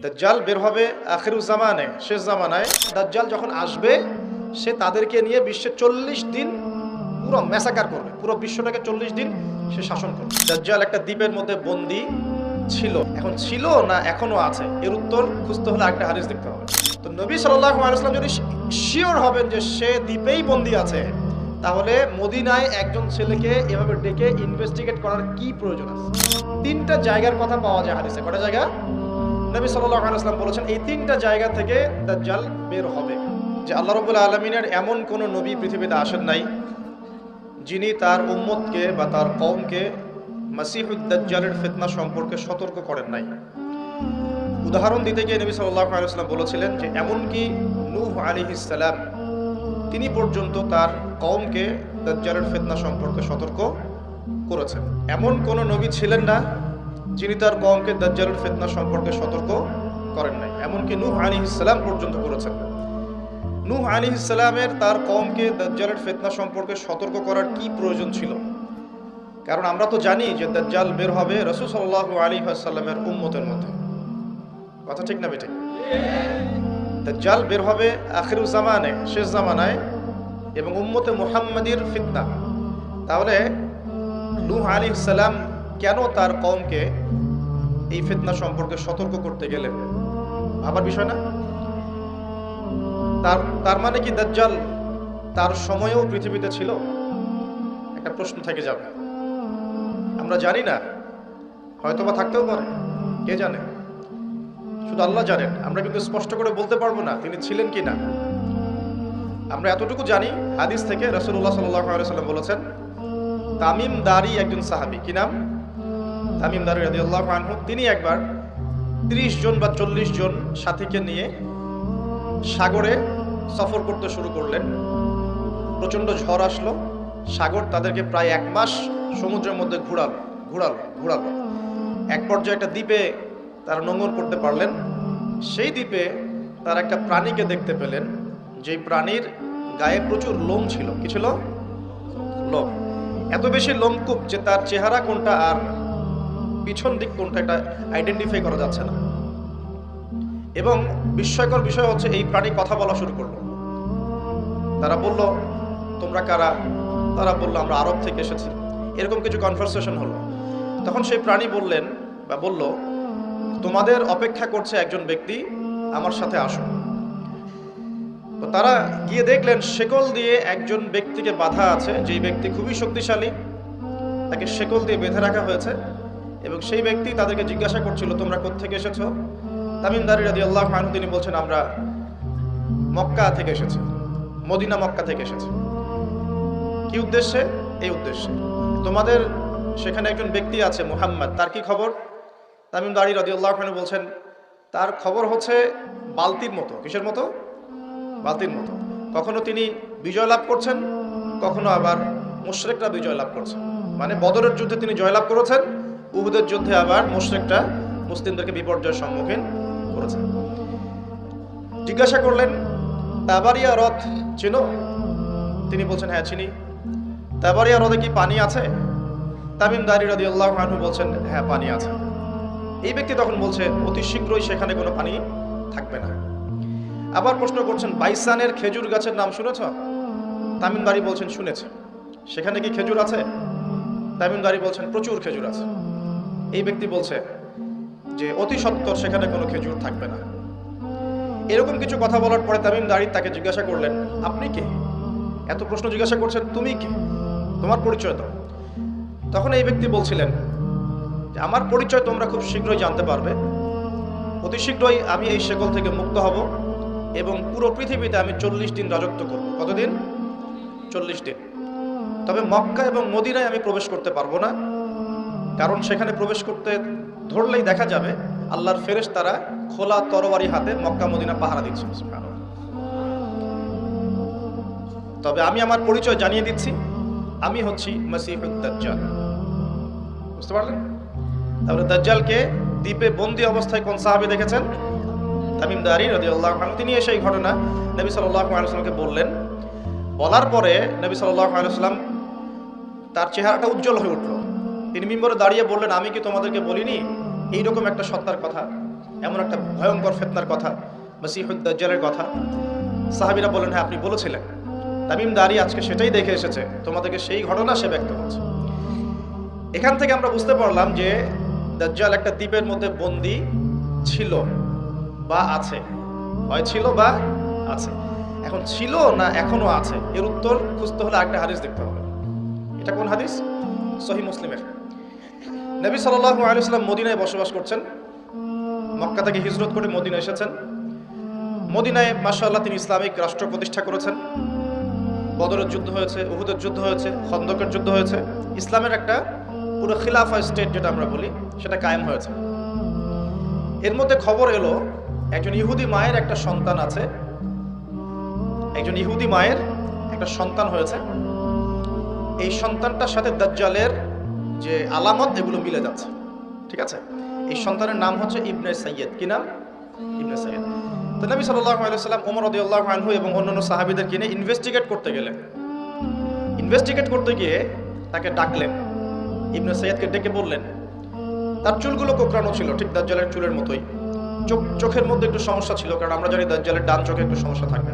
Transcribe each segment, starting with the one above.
দাজ্জাল বের হবে আখিরুজ জামানে, শেষ জামানায়। দাজ্জাল যখন আসবে সে তাদেরকে নিয়ে বিশ্বে 40 দিন পুরো ম্যাসাকার করবে, পুরো বিশ্বটাকে 40 দিন সে শাসন করবে। দাজ্জাল একটা দ্বীপের মধ্যে বন্দী ছিল, এখন ছিল না এখনো আছে, এর উত্তর খুঁজতে হলে একটা হাদিস দেখতে হবে। তো নবী সাল্লাল্লাহু আলাইহি ওয়াসাল্লাম যদি শিওর হবেন যে সে দ্বীপেই বন্দী আছে, তাহলে মদিনায় একজন ছেলেকে এভাবে ডেকে ইনভেস্টিগেট করার কি প্রয়োজন আছে? 3টা জায়গার কথা পাওয়া যায় হাদিসে। কয়টা জায়গা? নবী সাল্লাল্লাহু আলাইহি ওয়াসাল্লাম বলেছেন এই 3টা জায়গা থেকে দাজ্জাল বের হবে। যে আল্লাহ রাব্বুল আলামিনের এমন কোন নবী পৃথিবীতে আসেন নাই যিনি তার উম্মতকে বা তার কওমকে মাসিহুদ দাজ্জালের ফিতনা সম্পর্কে সতর্ক করেন নাই। উদাহরণ দিতে গিয়ে নবী সাল্লাল্লাহু আলাইহি ওয়াসাল্লাম বলেছিলেন যে এমনকি নূহ আলাইহিস সালাম তিনি পর্যন্ত তার কওমকে দাজ্জালের ফিতনা সম্পর্কে সতর্ক করেছেন। এমন কোন নবী ছিলেন না যিনি তার কওমকে দাজ্জালের ফিতনা সম্পর্কে সতর্ক করেন নাই। এমনকি নূহ আলাইহিস সালাম পর্যন্ত করেছেন। নূহ আলাইহিস সালামের তার কওমকে দাজ্জালের ফিতনা সম্পর্কে সতর্ক করার কি প্রয়োজন ছিল? কারণ আমরা তো জানি যে দাজ্জাল বের হবে রাসূল সাল্লাল্লাহু আলাইহি ওয়াসাল্লামের উম্মতের মধ্যে। কথা ঠিক না বেঠিক? দাজ্জাল বের হবে আখিরুজ জামানে, শেষ জামানায়, এবং উম্মতে মুহাম্মাদির ফিতনা। তাহলে নূহ আলাইহিস সালাম কেন তার কওমকে এই ফিতনা সম্পর্কে সতর্ক করতে গেলেন? ভাবার বিষয় না? তার মানে কি দাজ্জাল তার সময়েও পৃথিবীতে ছিল? একটা প্রশ্ন থেকে যাবে। আমরা জানি না, হয়তোবা থাকতেও পারে, কে জানে? শুধু আল্লাহ জানেন। আমরা কিন্তু স্পষ্ট করে বলতে পারবো না তিনি ছিলেন কি না। আমরা এতটুকু জানি হাদিস থেকে রাসূলুল্লাহ সাল্লাল্লাহু আলাইহি ওয়াসাল্লাম বলেছেন, তামিম দারি একজন সাহাবী, কি নাম? তামিম দারি রাদিয়াল্লাহু আনহু। তিনি একবার 30 জন বা 40 জন সাথীকে নিয়ে সাগরে সফর করতে শুরু করলেন। প্রচন্ড ঝড় আসলো, সাগর তাদেরকে প্রায় 1 মাস সমুদ্রের মধ্যে ঘুরালো। এক পর্যায়ে একটা দ্বীপে তারা নোঙর করতে পারলেন। সেই দ্বীপে তারা একটা প্রাণীকে দেখতে পেলেন, যেই প্রাণীর গায়ে প্রচুর লোম ছিল। কি ছিল? লোম। এত বেশি লোমকূপ যে তার চেহারা কোনটা আর পিছন দিক কোনটা এটা আইডেন্টিফাই করা যাচ্ছে না। এবং বিস্ময়কর বিষয় হচ্ছে এই প্রাণী কথা বলা শুরু করলো। তারা বলল, তোমরা কারা? তারা বলল, আমরা আরব থেকে এসেছি। এরকম কিছু কনভারসেশন হলো। তখন সেই প্রাণী বললেন বা বলল, তোমাদের অপেক্ষা করছে একজন ব্যক্তি, আমার সাথে আসো। তো তারা গিয়ে দেখলেন শেকল দিয়ে একজন ব্যক্তিকে বাঁধা আছে, যেই ব্যক্তি খুবই শক্তিশালী, তাকে শেকল দিয়ে বেঁধে রাখা হয়েছে। এবং সেই ব্যক্তি তাদেরকে জিজ্ঞাসা করছিল, তোমরা কোত্থেকে এসেছো? তামিম দারি রাদিয়াল্লাহু আনহু তিনি বলছেন, আমরা মক্কা থেকে এসেছি, মদিনা মক্কা থেকে এসেছি। কি উদ্দেশ্যে? এই উদ্দেশ্যে। তোমাদের সেখানে একজন ব্যক্তি আছে মুহাম্মদ, তার কি খবর? তামিম দারি রাদিয়াল্লাহু আনহু বলছেন, তার খবর হচ্ছে বালতির মতো। কিসের মতো? বালতির মতো। কখনো তিনি বিজয় লাভ করছেন, কখনো আবার মুশরিকরা বিজয় লাভ করছে। মানে বদরের যুদ্ধে তিনি জয়লাভ করেছেন, উহুদের যুদ্ধে আবার মুশরিকরা মুসলিমদেরকে বিপর্যয়ের সম্মুখীন করেছেন। জিজ্ঞাসা করলেন, তাবারিয়া হ্রদ চেনো? তিনি বলছেন, হ্যাঁ চিনি। তাবারিয়া হ্রদে কি পানি আছে? তামিম দারি রাদিয়াল্লাহু আনহু বলছেন, হ্যাঁ পানি আছে। এই ব্যক্তি তখন বলছে, অতি শীঘ্রই সেখানে কোনো পানি থাকবে না। আবার প্রশ্ন করছেন, বাইসানের খেজুর গাছের নাম শুনেছ? তামিম দারি বলছেন, শুনেছে। সেখানে কি খেজুর আছে? তামিম দারি বলছেন, প্রচুর খেজুর আছে। এই ব্যক্তি বলছে যে অতি সত্বর সেখানে কোনো খেজুর থাকবে না। এরকম কিছু কথা বলার পরে তামিম দারি তাকে জিজ্ঞাসা করলেন, আপনি কে? এত প্রশ্ন জিজ্ঞাসা করছেন, তুমি কে? তোমার পরিচয় দাও। তখন এই ব্যক্তি বলছিলেন যে আমার পরিচয় তোমরা খুব শীঘ্রই জানতে পারবে। অতি শীঘ্রই আমি এই শেকল থেকে মুক্ত হব এবং পুরো পৃথিবীতে আমি 40 দিন রাজত্ব করব। কতদিন? 40 দিন। তবে মক্কা এবং মদিনায় আমি প্রবেশ করতে পারবো না, কারণ সেখানে প্রবেশ করতে ধরলেই দেখা যাবে আল্লাহর ফেরেশতারা খোলা তরবারি হাতে মক্কা মদিনা পাহারা দিচ্ছে। তবে আমি আমার পরিচয় জানিয়ে দিচ্ছি, আমি হচ্ছি মাসিহুদ দাজ্জাল। বুঝতে পারলেন? তাহলে দাজ্জালকে দ্বীপে বন্দী অবস্থায় কোন সাহাবী দেখেছেন? তামিম দারি রাদিয়াল্লাহু আনহু। তিনি এসে এই ঘটনা নবী সাল্লাল্লাহু আলাইহি ওয়াসাল্লামকে বললেন। বলার পরে নবী সাল্লাল্লাহু আলাইহি ওয়াসাল্লাম তার চেহারাটা উজ্জ্বল হয়ে উঠল। তিনি মিম্বরে দাঁড়িয়ে বললেন, আমি কি তোমাদেরকে বলিনি এইরকম একটা সত্তার কথা? এমন একটা ভয়ঙ্কর ফিতনার কথা, মাসিহুদ দাজ্জালের কথা। সাহাবীরা বলেন, হ্যাঁ আপনি বলেছিলেন। তামিম দারি আজকে সেটাই দেখে এসেছে, তোমাদেরকে সেই ঘটনা সে ব্যক্ত করছে। এখান থেকে আমরা বুঝতে পারলাম যে দাজ্জাল একটা দ্বীপের মধ্যে বন্দী ছিল বা আছে, হয় ছিল বা আছে। এখন ছিল না এখনো আছে, এর উত্তর খুঁজতে হলে একটা হাদিস দেখতে হবে। এটা কোন হাদিস? সহিহ মুসলিমের। নবী সাল্লাল্লাহু আলাইহি ওয়াসাল্লাম মদিনায় বসবাস করছেন, মক্কা থেকে হিজরত করে মদিনা এসেছেন। মদিনায় মাশাআল্লাহ তিনি ইসলামিক রাষ্ট্র প্রতিষ্ঠা করেছেন। বদরের যুদ্ধ হয়েছে, উহুদের যুদ্ধ হয়েছে, খন্দকের যুদ্ধ হয়েছে। ইসলামের একটা পুরো খিলাফা স্টেট যেটা আমরা বলি সেটা কায়েম হয়েছে। এর মধ্যে খবর এলো একজন ইহুদি মায়ের একটা সন্তান আছে, একজন ইহুদি মায়ের একটা সন্তান হয়েছে। এই সন্তানটার সাথে দাজ্জালের যে আলামত এগুলো মিলে যাচ্ছে, ঠিক আছে? এই সন্তানের নাম হচ্ছে ইবনে সাইয়্যিদ। কি নাম? ইবনে সাইয়্যিদ। তো নবী সাল্লাল্লাহু আলাইহি ওয়াসাল্লাম ওমর রাদিয়াল্লাহু আনহু এবং অন্যান্য সাহাবীদেরকে নিয়ে ইনভেস্টিগেট করতে গেলেন। ইনভেস্টিগেট করতে গিয়ে তাকে ডাকলেন, ইবনে সাইয়্যিদকে ডেকে বললেন, তার চুলগুলো কোঁকড়ানো ছিল ঠিক দাজ্জালের চুলের মতোই। চোখের মধ্যে একটু সমস্যা ছিল, কারণ আমরা জানি দাজ্জালের ডান চোখে একটু সমস্যা থাকবে।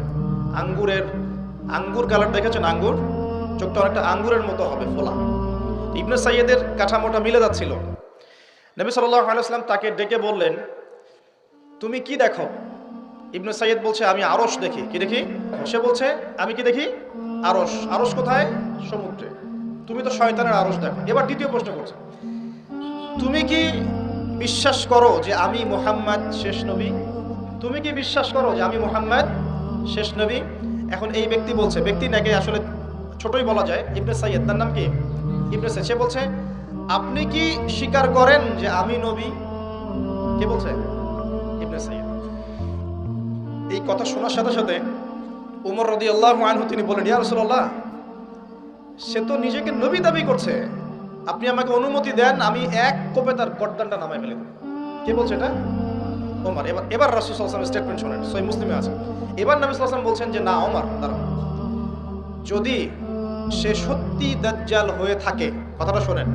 আঙ্গুর কালার দেখেছেন? আঙ্গুর চোখটা অনেকটা আঙ্গুরের মতো হবে, ফোলা। ইবনে সাইয়্যিদের কাঠামোটা মিলে যাচ্ছিল। নবী সাল্লাল্লাহু আলাইহি ওয়াসাল্লাম তাকে ডেকে বললেন, তুমি কি দেখো? ইবনে সাইয়্যিদ বলছে, আমি আরশ দেখি। কি দেখি? সে বলছে, আমি কি দেখি? আরশ। আরশ কোথায়? সমুদ্রে। তুমি তো শয়তানের আরশ দেখো। এবার দ্বিতীয় প্রশ্ন করছে, তুমি কি বিশ্বাস করো যে আমি মুহাম্মদ শেষ নবী? তুমি কি বিশ্বাস করো যে আমি মুহাম্মদ শেষ নবী? এখন এই ব্যক্তি বলছে, ব্যক্তি নাকি আসলে ছোটই বলা যায়, ইবনে সাইয়্যিদ, তার নাম কি? ইবনে সাইয়্যিদ। সে বলছে, আপনি কি স্বীকার করেন যে আমি নবী? কে বলছে? ইবনে সাইয়্যিদ। এই কথা শোনার সাথে সাথে ওমর রাদিয়াল্লাহু আনহু তিনি বলেন, ইয়া রাসূলুল্লাহ, সে তো নিজেকে নবী দাবি করছে, আপনি আমাকে অনুমতি দেন, আমি এক কোপে তার গর্দানটা নামায় ফেলে দেব। কে বলছে এটা? ওমর। এবার রাসূল সাল্লাল্লাহু আলাইহি ওয়াসাল্লাম স্টেটমেন্ট শুনেন, সহিহ মুসলিমে আছে। এবার নবী সাল্লাল্লাহু আলাইহি ওয়াসাল্লাম বলছেন যে না ওমর, দাঁড়াও, যদি সে সত্যি দাজ্জাল হয়ে থাকে, কথাটা শোনেন,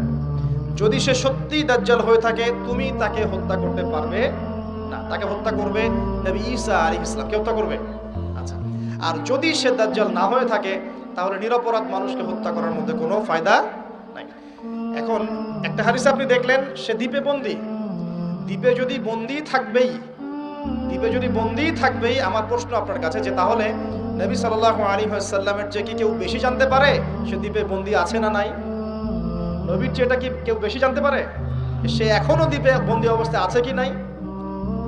যদি সে সত্যি দাজ্জাল হয়ে থাকে, তুমি তাকে হত্যা করতে পারবে না। তাকে হত্যা করবে নবী ঈসা আলাইহিস সালাম। কে হত্যা করবে? আচ্ছা। আর যদি সে দাজ্জাল না হয়ে থাকে, তাহলে নিরপরাধ মানুষকে হত্যা করার মধ্যে কোনো ফায়দা নাই। এখন একটা হাদিসে আপনি দেখলেন সে দ্বীপে বন্দী। দ্বীপে যদি বন্দী থাকবেই, আমার প্রশ্ন আপনার কাছে যে তাহলে নবী সাল্লাল্লাহু আলাইহি ওয়াসাল্লামের চেয়ে কি কেউ বেশি জানতে পারে সে দ্বীপে বন্দী আছে না নাই? নবীর চেয়ে এটা কি কেউ বেশি জানতে পারে সে এখনো দ্বীপে বন্দী অবস্থায় আছে কি নাই?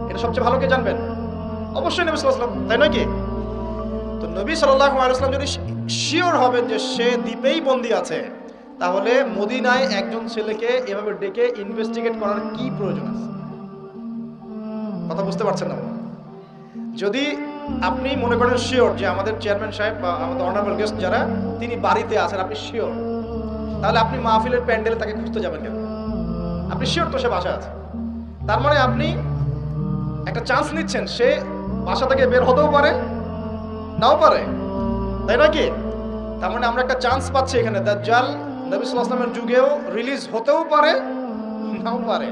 এটা সবচেয়ে ভালো কে জানবেন? অবশ্যই নবী সাল্লাল্লাহু আলাইহি ওয়াসাল্লাম, তাই নয় কি? তো নবী সাল্লাল্লাহু আলাইহি ওয়াসাল্লাম যদি শিওর হবেন যে সে দ্বীপেই বন্দী আছে, তাহলে মদিনায় একজন ছেলেকে এভাবে ডেকে ইনভেস্টিগেট করার কি প্রয়োজন আছে? কথা বুঝতে পারছেন না? যদি আপনি মনে করেন শিওর যে আমাদের চেয়ারম্যান সাহেব বা আমাদের অনারেবল গেস্ট যারা, তিনি বাড়িতে আছেন, আপনি শিওর, তাহলে আপনি মাহফিলের প্যান্ডেলে তাকে খুঁজতে যাবেন কেন? আপনি শিওর তো সে বাসায় আছে। তার মানে আপনি একটা চান্স নিচ্ছেন, সে বাসা থেকে বের হতেও পারে, নাও পারে, তাই নয় কি? তার মানে আমরা একটা চান্স পাচ্ছি এখানে, দাজ্জাল নবী সাল্লাল্লাহু আলাইহি ওয়াসাল্লামের যুগেও রিলিজ হতেও পারে, নাও পারে।